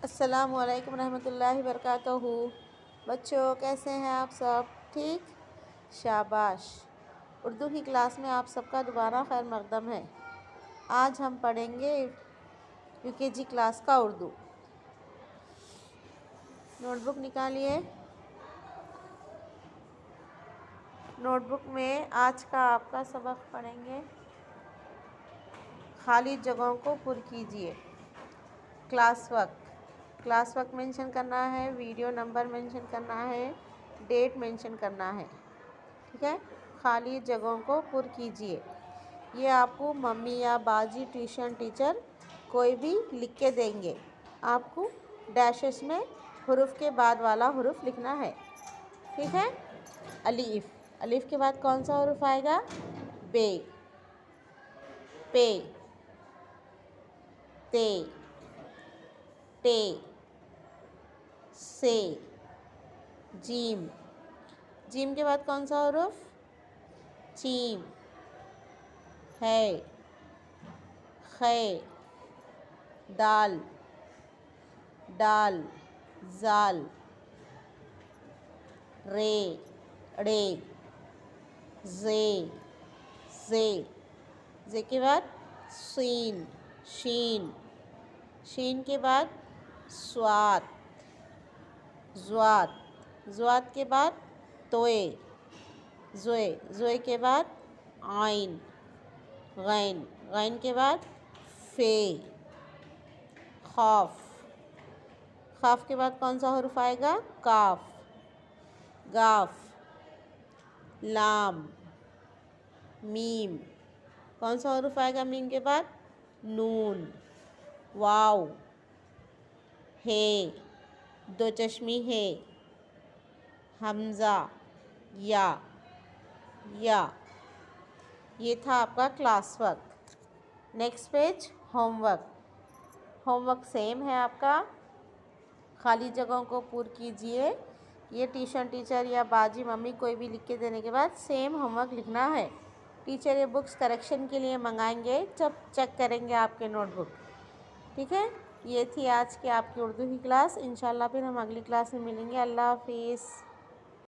السلام علیکم ورحمۃ اللہ وبرکاتہ۔ بچوں کیسے ہیں آپ سب؟ ٹھیک؟ شاباش۔ اردو کی کلاس میں آپ سب کا دوبارہ خیر مقدم ہے۔ آج ہم پڑھیں گے یو کے جی کلاس کا Urdu. Note book نکالیے۔ Note book میں آج کا آپ کا سبق پڑھیں گے، خالی جگہوں کو پر کیجیے۔ کلاس وقت مینشن کرنا ہے، ویڈیو نمبر مینشن کرنا ہے، ڈیٹ مینشن کرنا ہے، ٹھیک ہے؟ خالی جگہوں کو پر کیجیے۔ یہ آپ کو ممی یا باجی، ٹیوشن ٹیچر کوئی بھی لکھ کے دیں گے۔ آپ کو ڈیشز میں حروف کے بعد والا حرف لکھنا ہے، ٹھیک ہے؟ الف، الف کے بعد کون سا حرف آئے گا؟ بے، پے، تے، ٹے، سے، جیم، جیم کے بعد کون سا حرف؟ چیم، ہے، خے، دال، ڈال، زال، رے، ڑے، زے، زے، زے کے بعد سین، شین، شین کے بعد صاد، ضاد، ضاد کے بعد توئے، زوئے، زوئے کے بعد عین، غین، غین کے بعد فے، خاف، خاف کے بعد کون سا حرف آئے گا؟ کاف، گاف، لام، میم، کون سا حرف آئے گا میم کے بعد؟ نون، واو، ہے، دو چشمی ہے، حمزہ، یا، یا۔ یہ تھا آپ کا class work. Next page home work. Home work same ہے آپ کا، خالی جگہوں کو پر کیجیے۔ یہ ٹیوشن ٹیچر یا باجی، ممی کوئی بھی لکھ کے دینے کے بعد سیم ہوم ورک لکھنا ہے۔ ٹیچر یہ بکس کریکشن کے لیے منگائیں گے جب چیک کریں گے آپ کے نوٹ بک، ٹھیک ہے؟ یہ تھی آج کی آپ کی اردو کی کلاس۔ انشاءاللہ پھر ہم اگلی کلاس میں ملیں گے۔ اللہ حافظ۔